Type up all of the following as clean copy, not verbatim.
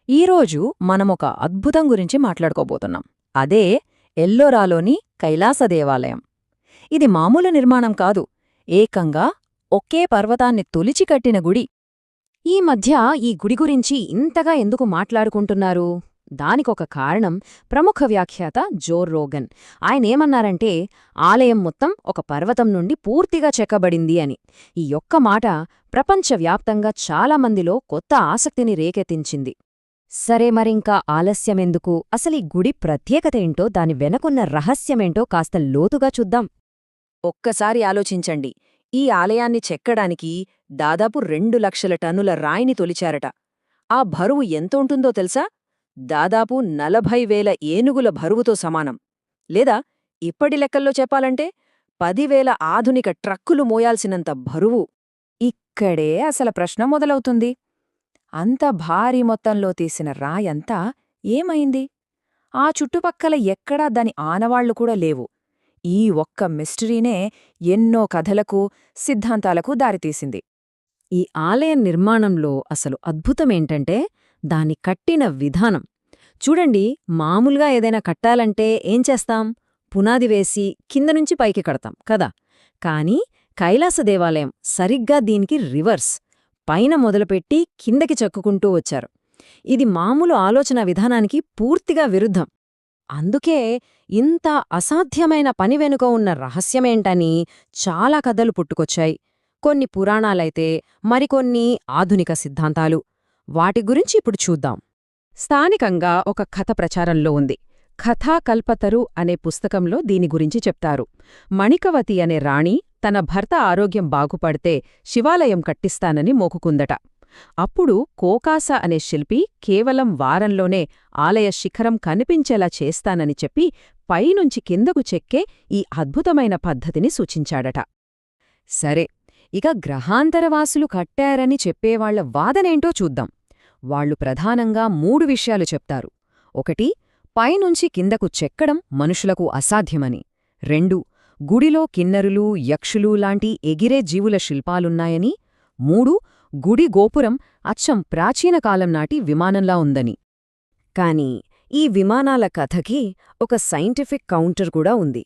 ఈరోజు మనమొక అద్భుతం గురించి మాట్లాడుకోబోతున్నాం. అదే ఎల్లోరాలోని కైలాస దేవాలయం. ఇది మామూలు నిర్మాణం కాదు, ఏకంగా ఒకే పర్వతాన్ని తొలిచి కట్టిన గుడి. ఈ మధ్య ఈ గుడి గురించి ఇంతగా ఎందుకు మాట్లాడుకుంటున్నారు? దానికొక కారణం ప్రముఖ వ్యాఖ్యాత జో రోగన్. ఆయనేమన్నారంటే, ఆలయం మొత్తం ఒక పర్వతం నుండి పూర్తిగా చెక్కబడింది అని. ఈ ఒక్క మాట ప్రపంచవ్యాప్తంగా చాలామందిలో కొత్త ఆసక్తిని రేకెత్తించింది. సరే, మరింకా ఆలస్యమెందుకు? అసలీ గుడి ప్రత్యేకతేంటో, దాని వెనకున్న రహస్యమేంటో కాస్త లోతుగా చూద్దాం. ఒక్కసారి ఆలోచించండి. ఈ ఆలయాన్ని చెక్కడానికి దాదాపు 2 లక్షల టన్నుల రాయిని తొలిచారట. ఆ బరువు ఎంతుంటుందో తెలుసా? దాదాపు 40,000 ఏనుగుల బరువుతో సమానం. లేదా ఇప్పటి లెక్కల్లో చెప్పాలంటే 10,000 ఆధునిక ట్రక్కులు మోయాల్సినంత బరువు. ఇక్కడే అసలు ప్రశ్న మొదలవుతుంది. అంత భారీ మొత్తంలో తీసిన రాయంతా ఏమైంది? ఆ చుట్టుపక్కల ఎక్కడా దాని ఆనవాళ్లు కూడా లేవు. ఈ ఒక్క మిస్టరీనే ఎన్నో కథలకు, సిద్ధాంతాలకు దారితీసింది. ఈ ఆలయ నిర్మాణంలో అసలు అద్భుతమేంటంటే దాన్ని కట్టిన విధానం. చూడండి, మామూలుగా ఏదైనా కట్టాలంటే ఏం చేస్తాం? పునాది వేసి కిందనుంచి పైకి కడతాం కదా. కాని కైలాస దేవాలయం సరిగ్గా దీనికి రివర్స్. పైన మొదలుపెట్టి కిందకి చెక్కుకుంటూ వచ్చారు. ఇది మామూలు ఆలోచన విధానానికి పూర్తిగా విరుద్ధం. అందుకే ఇంత అసాధ్యమైన పని వెనుక ఉన్న రహస్యమేంటని చాలా కథలు పుట్టుకొచ్చాయి. కొన్ని పురాణాలైతే, మరికొన్ని ఆధునిక సిద్ధాంతాలు. వాటి గురించి ఇప్పుడు చూద్దాం. స్థానికంగా ఒక కథ ప్రచారంలో ఉంది. కథాకల్పతరు అనే పుస్తకంలో దీని గురించి చెప్తారు. మణికవతి అనే రాణి తన భర్త ఆరోగ్యం బాగుపడితే శివాలయం కట్టిస్తానని మోకుకుందట. అప్పుడు కోకాస అనే శిల్పి కేవలం వారంలోనే ఆలయ శిఖరం కనిపించేలా చేస్తానని చెప్పి పైనుంచి కిందకు చెక్కే ఈ అద్భుతమైన పద్ధతిని సూచించాడట. సరే, ఇక గ్రహాంతరవాసులు కట్టారని చెప్పేవాళ్ల వాదనేంటో చూద్దాం. వాళ్లు ప్రధానంగా 3 విషయాలు చెప్తారు. 1, పైనుంచి కిందకు చెక్కడం మనుషులకు అసాధ్యమని. 2, గుడిలో కిన్నరులు, యక్షులు లాంటి ఎగిరే జీవుల శిల్పాలున్నాయని. 3, గుడి గోపురం అచ్చం ప్రాచీనకాలం నాటి విమానంలా ఉందని. కాని ఈ విమానాల కథకి ఒక సైంటిఫిక్ కౌంటర్ కూడా ఉంది.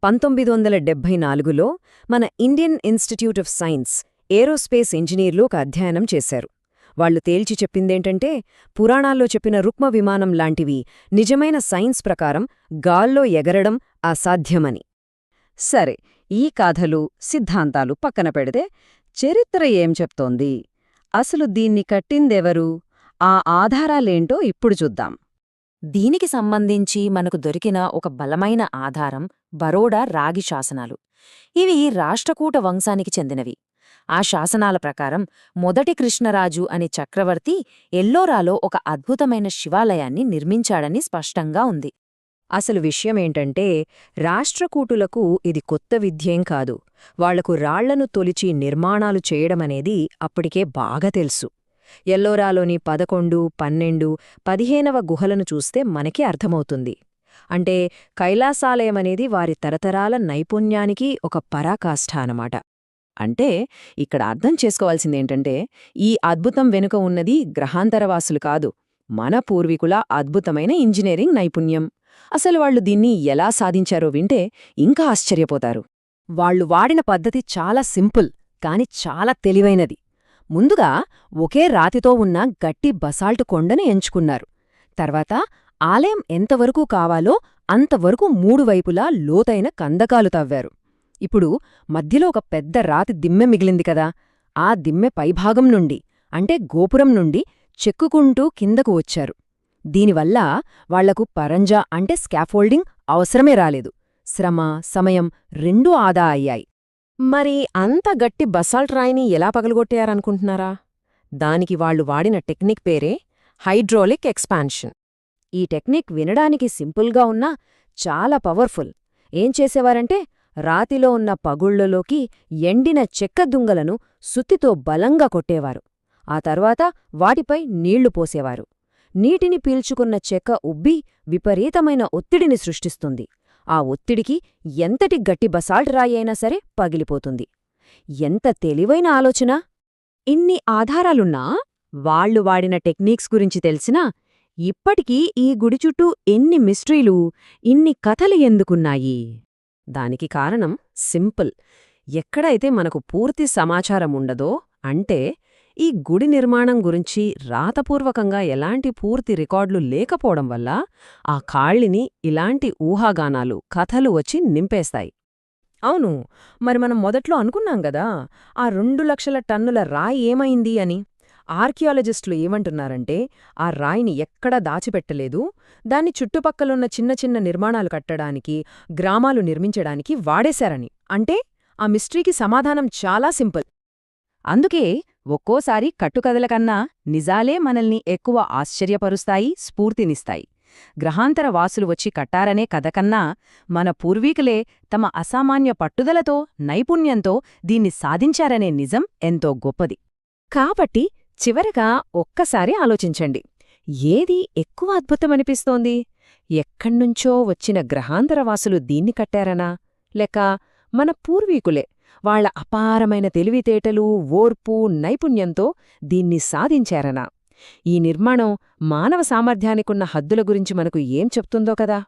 1974లో మన Indian institute of science aerospace ఇంజనీర్లు ఒక అధ్యయనం చేశారు. వాళ్లు తేల్చి చెప్పిందేంటంటే, పురాణాల్లో చెప్పిన రుక్మ విమానం లాంటివి నిజమైన సైన్స్ ప్రకారం గాల్లో ఎగరడం అసాధ్యమని. సరే, ఈ కథలు, సిద్ధాంతాలు పక్కన పెడితే చరిత్ర ఏం చెప్తోంది? అసలు దీన్ని కట్టిందెవరు? ఆ ఆధారాలేంటో ఇప్పుడు చూద్దాం. దీనికి సంబంధించి మనకు దొరికిన ఒక బలమైన ఆధారం బరోడా రాగి శాసనాలు. ఇవి రాష్ట్రకూట వంశానికి చెందినవి. ఆ శాసనాల ప్రకారం మొదటి కృష్ణరాజు అనే చక్రవర్తి ఎల్లోరాలో ఒక అద్భుతమైన శివాలయాన్ని నిర్మించాడని స్పష్టంగా ఉంది. అసలు విషయమేంటంటే, రాష్ట్రకూటులకు ఇది కొత్త విద్యేం కాదు. వాళ్లకు రాళ్లను తొలిచి నిర్మాణాలు చేయడమనేది అప్పటికే బాగా తెలుసు. ఎల్లోరాలోని 11, 12, 15వ గుహలను చూస్తే మనకే అర్థమవుతుంది. అంటే కైలాసాలయమనేది వారి తరతరాల నైపుణ్యానికి ఒక పరాకాష్ఠ అనమాట. అంటే ఇక్కడ అర్థం చేసుకోవాల్సిందేంటంటే, ఈ అద్భుతం వెనుక ఉన్నది గ్రహాంతరవాసులు కాదు, మన పూర్వీకుల అద్భుతమైన ఇంజనీరింగ్ నైపుణ్యం. అసలు వాళ్లు దీన్ని ఎలా సాధించారో వింటే ఇంకా ఆశ్చర్యపోతారు. వాళ్లు వాడిన పద్ధతి చాలా సింపుల్, కాని చాలా తెలివైనది. ముందుగా ఒకే రాతితో ఉన్న గట్టి బసాల్టు కొండను ఎంచుకున్నారు. తర్వాత ఆలయం ఎంతవరకు కావాలో అంతవరకు 3 వైపులా లోతైన కందకాలు తవ్వారు. ఇప్పుడు మధ్యలో ఒక పెద్ద రాతి దిమ్మె మిగిలింది కదా, ఆ దిమ్మె పైభాగం నుండి, అంటే గోపురం నుండి చెక్కుకుంటూ కిందకు వచ్చారు. దీనివల్ల వాళ్లకు పరంజా అంటే స్కాఫోల్డింగ్ అవసరమే రాలేదు. శ్రమ, సమయం రెండూ ఆదా అయ్యాయి. మరి అంత గట్టి బసాల్ట్ రాయిని ఎలా పగలగొట్టారనుకుంటున్నారా? దానికి వాళ్లు వాడిన టెక్నిక్ పేరే హైడ్రాలిక్ ఎక్స్పాన్షన్. ఈ టెక్నిక్ వినడానికి సింపుల్గా ఉన్నా చాలా పవర్ఫుల్. ఏం చేసేవారంటే, రాతిలో ఉన్న పగుళ్లలోకి ఎండిన చెక్క దుంగలను సుత్తితో బలంగా కొట్టేవారు. ఆ తర్వాత వాటిపై నీళ్లు పోసేవారు. నీటిని పీల్చుకున్న చెక్క ఉబ్బి విపరీతమైన ఒత్తిడిని సృష్టిస్తుంది. ఆ ఒత్తిడికి ఎంతటి గట్టి బసాల్ట్ రాయి అయినా సరే పగిలిపోతుంది. ఎంత తెలివైన ఆలోచన! ఇన్ని ఆధారాలున్నా వాళ్ళు వాడిన టెక్నిక్స్ గురించి తెలిసినా ఇప్పటికీ ఈ గుడి చుట్టూ ఎన్ని మిస్టరీలు, ఇన్ని కథలు ఎందుకున్నాయి? దానికి కారణం సింపుల్. ఎక్కడైతే మనకు పూర్తి సమాచారం ఉండదో, అంటే ఈ గుడి నిర్మాణం గురించి రాతపూర్వకంగా ఎలాంటి పూర్తి రికార్డులు లేకపోవడం వల్ల ఆ ఖాళీని ఇలాంటి ఊహాగానాలు, కథలు వచ్చి నింపేస్తాయి. అవును, మరి మనం మొదట్లో అనుకున్నాం గదా, ఆ 2 లక్షల టన్నుల రాయి ఏమైంది అని. ఆర్కియాలజిస్టులు ఏమంటున్నారంటే, ఆ రాయిని ఎక్కడా దాచిపెట్టలేదు, దాన్ని చుట్టుపక్కలున్న చిన్న చిన్న నిర్మాణాలు కట్టడానికి, గ్రామాలు నిర్మించడానికి వాడేశారని. అంటే ఆ మిస్టరీకి సమాధానం చాలా సింపుల్. అందుకే ఒక్కోసారి కట్టుకథల కన్నా నిజాలే మనల్ని ఎక్కువ ఆశ్చర్యపరుస్తాయి, స్ఫూర్తినిస్తాయి. గ్రహాంతర వాసులు వచ్చి కట్టారనే కథ కన్నా మన పూర్వీకులే తమ అసామాన్య పట్టుదలతో, నైపుణ్యంతో దీన్ని సాధించారనే నిజం ఎంతో గొప్పది. కాబట్టి చివరగా ఒక్కసారి ఆలోచించండి. ఏది ఎక్కువ అద్భుతమనిపిస్తోంది? ఎక్కడ్నుంచో వచ్చిన గ్రహాంతరవాసులు దీన్ని కట్టారనా, లేక మన పూర్వీకులే వాళ్ల అపారమైన తెలివితేటలు, ఓర్పు, నైపుణ్యంతో దీన్ని సాధించారనా? ఈ నిర్మాణం మానవ సామర్థ్యానికున్న హద్దుల గురించి మనకు ఏం చెప్తుందో కదా.